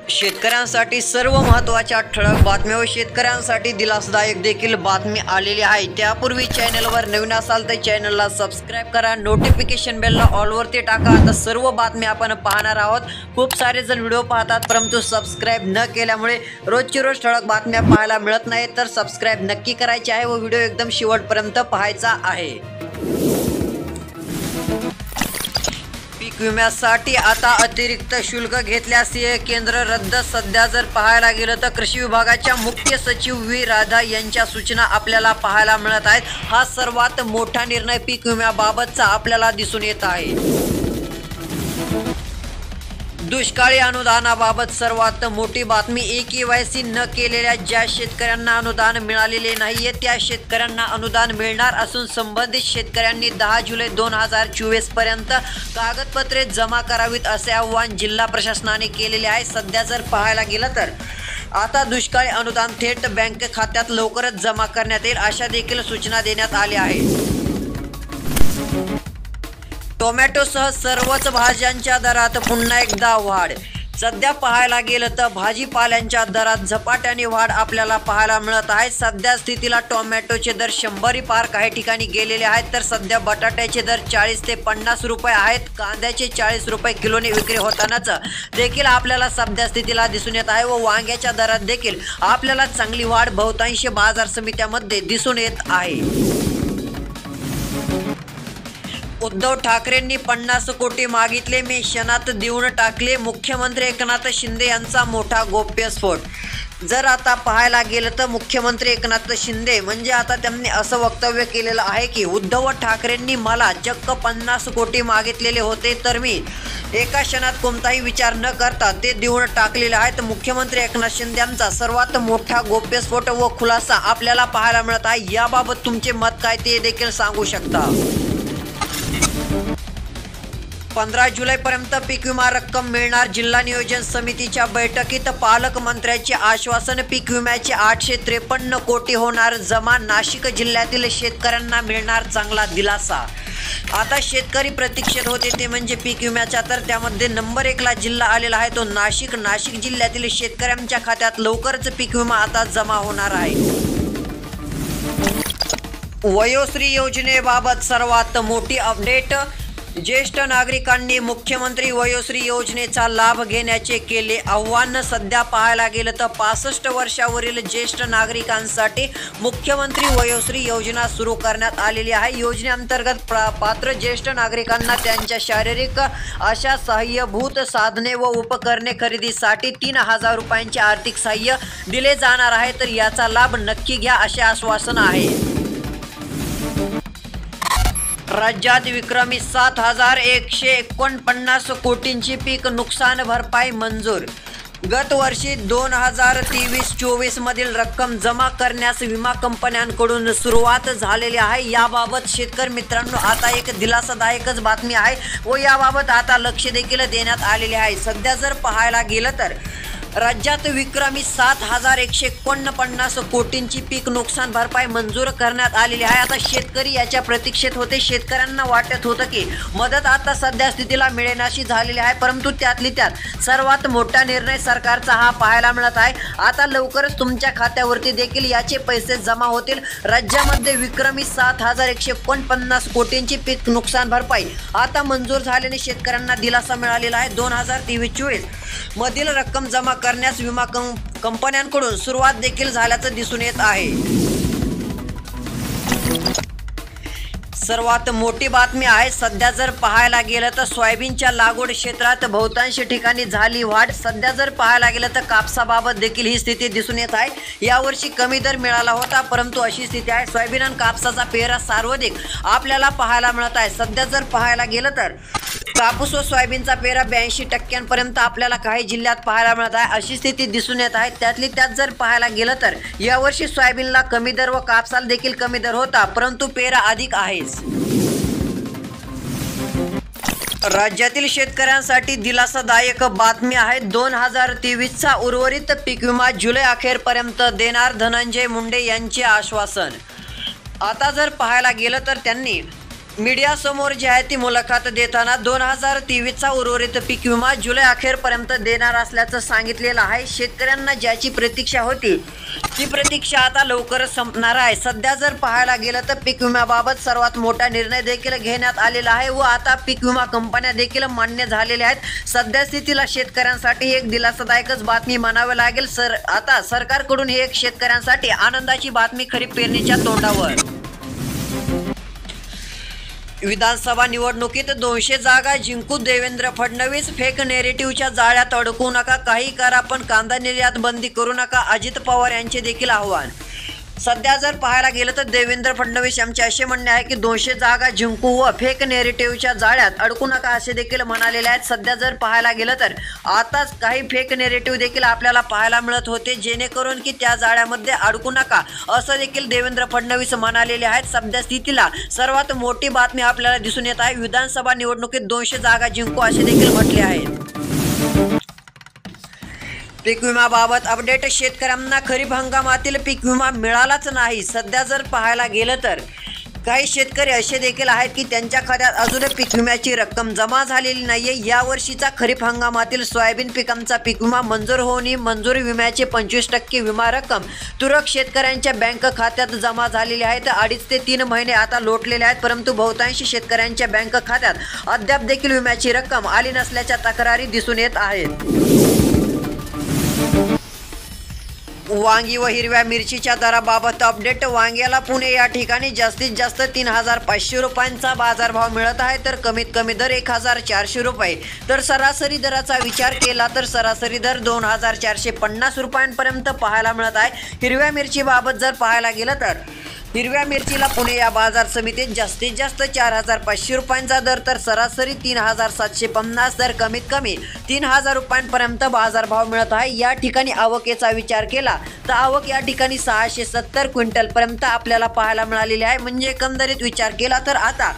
शेतकऱ्यांसाठी सर्व महत्त्वाच्या ठळक बातम्या व शेतकऱ्यांसाठी दिलासादायक देखील बातमी आलेली आहे। त्यापूर्वी चॅनलवर नवीन असाल तर चॅनलला सबस्क्राइब करा, नोटिफिकेशन बेलला ऑलवरती टाका। आता सर्व बातम्या आपण पाहणार आहोत। खूप सारे जण व्हिडिओ पाहतात परंतु सबस्क्राइब न केल्यामुळे रोजची रोज ठळक बातम्या पाहायला मिळत नाही, तर सबस्क्राइब नक्की करायचे आहे व व्हिडिओ एकदम शेवटपर्यंत पाहायचा आहे। पीक विम्यासाठी आता अतिरिक्त शुल्क घेतल्यास हे केंद्र रद्द। सध्या जर पाहायला गेलं तर कृषी विभागाच्या मुख्य सचिव व्ही राधा यांच्या सूचना आपल्याला पाहायला मिळत आहेत। हा सर्वात मोठा निर्णय पीक विम्याबाबतचा आपल्याला दिसून येत आहे। दुष्काळी अनुदानाबाबत सर्वात मोठी बातमी, केवायसी न केलेल्या ज्या शेतकऱ्यांना अनुदान मिळालेले नाहीये त्या शेतकऱ्यांना अनुदान मिळणार असून संबंधित शेतकऱ्यांनी 10 जुलै 2024 पर्यंत कागदपत्रे जमा करावीत असे आवाहन जिल्हा प्रशासनाने केलेले आहे। सध्या जर पाहायला गेलं तर आता दुष्काळी अनुदान थेट बँक खात्यात लवकरच जमा करण्यात येईल अशा देखील सूचना देण्यात आल्या आहेत। टोमॅटोसह सर्वच भाज्यांच्या दरात पुन्हा एकदा वाढ। सध्या पाहायला गेलं तर भाजीपाल्यांच्या दरात झपाट्याने वाढ आपल्याला पाहायला मिळत आहे। सध्या स्थितीला टोमॅटोचे दर 100 पार काही ठिकाणी गेलेले आहेत, तर सध्या बटाट्याचे दर 40 ते 50 रुपये आहेत। कांद्याचे 40 रुपये किलोने विक्री होतानाच देखील आपल्याला सध्या स्थितीला दिसून येत आहे व वांग्याच्या दरात देखील आपल्याला चांगली वाढ बहुतांश बाजार समित्यामध्ये दिसून येत आहे। उद्धव ठाकरेंनी 50 कोटी मागितले, मी क्षणात देऊन टाकले। मुख्यमंत्री एकनाथ शिंदे यांचा मोठा गौप्यस्फोट। जर आता पाहायला गेलं तर मुख्यमंत्री एकनाथ शिंदे म्हणजे आता त्यांनी असं वक्तव्य केलेलं आहे की उद्धव ठाकरेंनी मला चक्क 50 कोटी मागितलेले होते, तर मी एका क्षणात कोणताही विचार न करता ते देऊन टाकलेले आहेत। मुख्यमंत्री एकनाथ शिंदे यांचा सर्वात मोठा गौप्यस्फोट व खुलासा आपल्याला पाहायला मिळत आहे। याबाबत तुमचे मत काय ते देखील सांगू शकता। 15 जुलैपर्यंत पीक विमा रक्कम मिळणार। जिल्हा नियोजन समितीच्या बैठकीत पालकमंत्र्यांचे आश्वासन। पीक विम्याचे 853 कोटी होणार जमा। नाशिक जिल्ह्यातील शेतकऱ्यांना मिळणार चांगला दिलासा। आता शेतकरी प्रतीक्षेत होते ते म्हणजे पीक विम्याच्या, तर त्यामध्ये नंबर 1 ला जिल्हा आलेला आहे तो नाशिक। नाशिक जिल्ह्यातील शेतकऱ्यांच्या खात्यात लवकरच पीक विमा आता जमा होणार आहे। वयोश्री योजनेबाबत सर्वात मोठी अपडेट। ज्येष्ठ नागरिकांनी मुख्यमंत्री वयोश्री योजनेचा लाभ घेण्याचे केले आवाहन। सध्या पाहायला गेलं तर 65 वर्षावरील ज्येष्ठ नागरिकांसाठी मुख्यमंत्री वयोश्री योजना सुरू करण्यात आलेली आहे। योजनेअंतर्गत पात्र ज्येष्ठ नागरिकांना त्यांच्या शारीरिक अशा सहाय्यभूत साधने व उपकरणे खरेदीसाठी 3000 रुपयांचे आर्थिक सहाय्य दिले जाणार आहे, तर याचा लाभ नक्की घ्या असे आश्वासन आहे। राज्यात विक्रमी 7149 कोटींची पीक नुकसान भरपाई मंजूर। गत वर्षी 2023-24 मधील रक्कम जमा करण्यास विमा कंपन्यांकडून सुरुवात झालेली आहे। याबाबत शेतकरी मित्रांनो आता एक दिलासादायकच बातमी आहे व याबाबत आता लक्ष देखील देण्यात आलेले आहे। सध्या जर पाहायला गेलं तर राज्यात विक्रमी 7149 कोटींची पीक नुकसान भरपाई मंजूर करण्यात आलेली आहे। आता शेतकरी याच्या प्रतीक्षेत होते। शेतकऱ्यांना वाटत होतं की मदत आता सध्या स्थितीला मिळेनाशी झालेली आहे, परंतु त्यातली त्यात सर्वात मोठा निर्णय सरकारचा हा पाहायला मिळत आहे। आता लवकरच तुमच्या खात्यावरती देखील याचे पैसे जमा होतील। राज्यामध्ये विक्रमी 7149 कोटींची पीक नुकसान भरपाई आता मंजूर झाल्याने शेतकऱ्यांना दिलासा मिळालेला आहे। 2023-24 मधील रक्कम जमा करण्यास विमा कंपन्यांकडून सुरुवात देखील झाल्याचं दिसून येत आहे। सर्वात मोठी बातमी आहे। सध्या जर पाहायला गेलं तर सोयाबीनच्या लागवड क्षेत्रात बहुतांश ठिकाणी झाली वाढ। सध्या जर पाहायला गेलं तर कापसाबाबत देखील ही स्थिती दिसून येत आहे। यावर्षी कमी दर मिळाला होता, परंतु अशी स्थिती आहे। सोयाबीन आणि कापसाचा पेरा सर्वाधिक आपल्याला पाहायला मिळत आहे। सध्या जर पाहायला गेलं तर कापूस व सोयाबीनचा पेरा 82% आपल्याला काही जिल्ह्यात पाहायला मिळत आहे, अशी स्थिती दिसून येत आहे। त्यातली त्यात जर पाहायला गेलं तर यावर्षी सोयाबीनला कमी दर व कापसाला देखील कमी दर होता, परंतु पेरा अधिक आहेच। राज्यातील शेतकऱ्यांसाठी दिलासादायक बातमी आहे। 2023चा उर्वरित पीक विमा जुलै अखेरपर्यंत देणार, धनंजय मुंडे यांचे आश्वासन। आता जर पाहायला गेलं तर त्यांनी मीडिया समोर जाहिराती मुलाखत देताना 2023चा उर्वरित पीक विमा जुलै अखेरपर्यंत देणार असल्याचं सांगितलेलं आहे। शेतकऱ्यांना ज्याची प्रतीक्षा होती ती प्रतीक्षा आता लवकरच संपणार आहे। सध्या जर पाहायला गेलं तर पीक विम्याबाबत सर्वात मोठा निर्णय देखील घेण्यात आलेला आहे व आता पीक विमा कंपन्या देखील मान्य झालेल्या आहेत। सध्या स्थितीला शेतकऱ्यांसाठी एक दिलासादायकच बातमी म्हणावी लागेल। आता सरकारकडून ही एक शेतकऱ्यांसाठी आनंदाची बातमी खरीप पेरणीच्या तोंडावर। विधानसभा निवडणुकीत 200 जागा जिंकू देवेंद्र फडणवीस, फेक नेरेटिव्हच्या जाळ्यात अडकू नका, काही करा पण कांदा निर्यात बंदी करू नका, अजित पवार यांचे देखील आव्हान। सध्या जर पाहायला गेलं तर देवेंद्र फडणवीस यांचे असे म्हणणे आहे की 200 जागा जिंकू व फेक नेरेटिव्हच्या जाळ्यात अडकू नका असे देखील म्हणालेले आहेत। सध्या जर पाहायला गेलं तर आताच काही फेक नेरेटिव्ह देखील आपल्याला पाहायला मिळत होते, जेणेकरून की त्या जाळ्यामध्ये अडकू नका असं देखील देवेंद्र फडणवीस म्हणालेले आहेत। सध्या स्थितीला सर्वात मोठी बातमी आपल्याला दिसून येत आहे। विधानसभा निवडणुकीत 200 जागा जिंकू असे देखील म्हटले आहे। पीक विम्याबाबत अपडेट। शेतकऱ्यांना खरीप हंगामातील पीक विमा मिळालाच नाही। सध्या जर पाहायला गेलं तर काही शेतकरी असे देखील आहेत की त्यांच्या खात्यात अजून पीक विम्याची रक्कम जमा झालेली नाहीये। यावर्षीचा खरीप हंगामातील सोयाबीन पिकांचा पीक विमा मंजूर होऊन मंजुरी विम्याचे 25% विमा रक्कम तुरळक शेतकऱ्यांच्या बँक खात्यात जमा झालेली आहे। 2.5 ते 3 महिने आता लोटलेले आहेत, परंतु बहुतांश शेतकऱ्यांच्या बँक खात्यात अद्याप देखील विम्याची रक्कम आली नसल्याच्या तक्रारी दिसून येत आहेत। वांगी व हिरव्या मिरचीच्या दराबाबत अपडेट। वांग्याला पुणे या ठिकाणी जास्तीत जास्त 3,500 रुपयांचा बाजारभाव मिळत आहे, तर कमीत कमी दर 1,400 रुपये। तर सरासरी दराचा विचार केला तर सरासरी दर 2,450 रुपयांपर्यंत पाहायला मिळत आहे। हिरव्या मिरचीबाबत जर पाहायला गेलं तर हिरव्या मिरचीला पुणे या बाजार समितीत जास्तीत जास्त 4,500 रुपयांचा दर, तर सरासरी 3,750 दर कमीत कमी 3,000 रुपयांपर्यंत बाजारभाव मिळत आहे। या ठिकाणी आवकेचा विचार केला तर आवक या ठिकाणी 670 क्विंटलपर्यंत आपल्याला पाहायला मिळालेली आहे। म्हणजे एकंदरीत विचार केला तर आता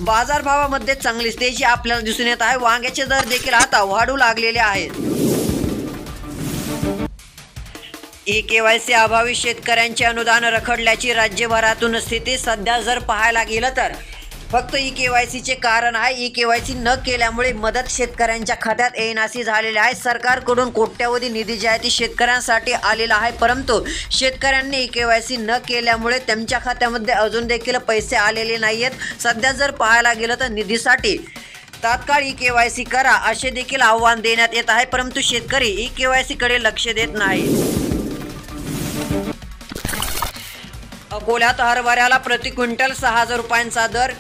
बाजारभावामध्ये चांगली तेजी आपल्याला दिसून येत आहे। वांग्याचे दर देखील आता वाढू लागलेले आहेत। ई-केवायसी अभावी शेतकऱ्यांचे अनुदान रखडल्याची राज्यभरातून स्थिती। सध्या जर पाहायला गेलं तर फक्त ई-केवायसीचे कारण आहे। ई-केवायसी न केल्यामुळे मदत शेतकऱ्यांच्या खात्यात येईनाशी झालेली आहे। सरकारकडून कोट्यवधी निधी जे आहे ती शेतकऱ्यांसाठी आलेला आहे, परंतु शेतकऱ्यांनी ई-केवायसी न केल्यामुळे त्यांच्या खात्यामध्ये अजून देखील पैसे आलेले नाही आहेत। सध्या जर पाहायला गेलं तर निधीसाठी तात्काळ ई-केवायसी करा असे देखील आव्हान देण्यात येत आहे, परंतु शेतकरी ई-केवायसी कडे लक्ष देत नाही। अकोल्यात हरभऱ्याला प्रति क्विंटल 6,000 रुपयांचा दर।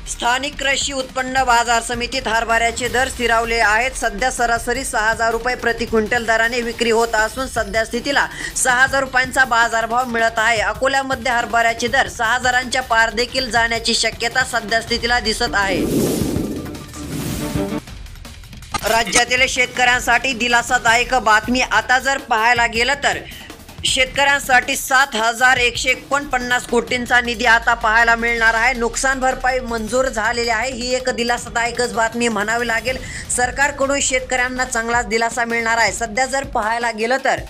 स्थानिक कृषी उत्पन्न बाजार समितीत हरभऱ्याचे दर स्थिरावले आहेत। सध्या सरासरी 6,000 रुपये प्रति क्विंटल दराने विक्री होत असून सध्या स्थितीला 6,000 रुपयांचा बाजारभाव मिळत आहे। अकोल्यामध्ये हरभऱ्याचे दर 6,000च्या पार देखील जाण्याची शक्यता सध्या स्थितीला दिसत आहे। राज्यातील शेतकऱ्यांसाठी दिलासादायक बातमी। आता जर पाहायला गेलं तर शेतकऱ्यांसाठी 7,149 कोटींचा निधी आता पाहायला मिळणार आहे। नुकसान भरपाई मंजूर झालेली आहे। ही एक दिलासादायकच बातमी म्हणावी लागेल। सरकारकडून शेतकऱ्यांना चांगलाच दिलासा मिळणार आहे। सध्या जर पाहायला गेलं तर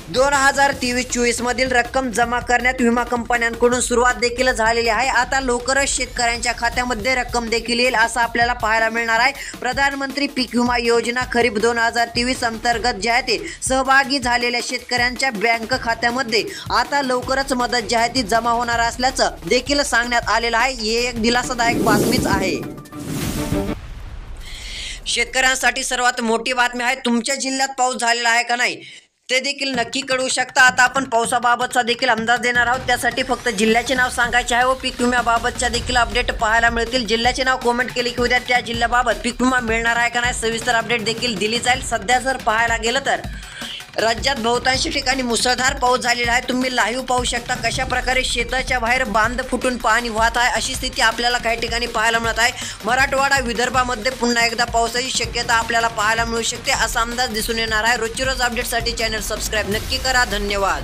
2023-24 मधील रक्कम जमा करण्यात विमा कंपन्यांकडून सुरुवात देखील झालेली आहे। आता लवकरच शेतकऱ्यांच्या खात्यामध्ये रक्कम देखील येईल असं आपल्याला पाहायला मिळणार आहे। प्रधानमंत्री पीक विमा योजना खरीप 2023 अंतर्गत जे आहे ते सहभागी झालेल्या शेतकऱ्यांच्या बँक खात्यामध्ये आता लवकरच मदत जी आहे ती जमा होणार असल्याचं देखील सांगण्यात आलेलं आहे। ही एक दिलासादायक बातमीच आहे। शेतकऱ्यांसाठी सर्वात मोठी बातमी आहे। तुमच्या जिल्ह्यात पाऊस झालेला आहे का नाही ते देखील नक्की कळवू शकता। आता आपण पावसाबाबतचा देखील अंदाज देणार आहोत, त्यासाठी फक्त जिल्ह्याचे नाव सांगायचे आहे व पीक विम्याबाबतच्या देखील अपडेट पाहायला मिळतील। जिल्ह्याचे नाव कमेंट केले की उद्या त्या जिल्ह्याबाबत पीक विमा मिळणार आहे का नाही सविस्तर अपडेट देखील दिली जाईल। सध्या जर पाहायला गेलं तर राज्यात बहुतांश ठिकाणी मुसळधार पाऊस झालेला आहे। तुम्ही लाईव्ह पाहू शकता कशा प्रकारे शेताच्या बाहेर बांध फुटून पाणी वाहत आहे, अशी स्थिती आपल्याला काही ठिकाणी पाहायला मिळत आहे। मराठवाडा विदर्भामध्ये पुन्हा एकदा पावसाची शक्यता आपल्याला पाहायला मिळू शकते असा अंदाज दिसून येणार आहे। रोजची रोज अपडेटसाठी चॅनल सबस्क्राईब नक्की करा। धन्यवाद।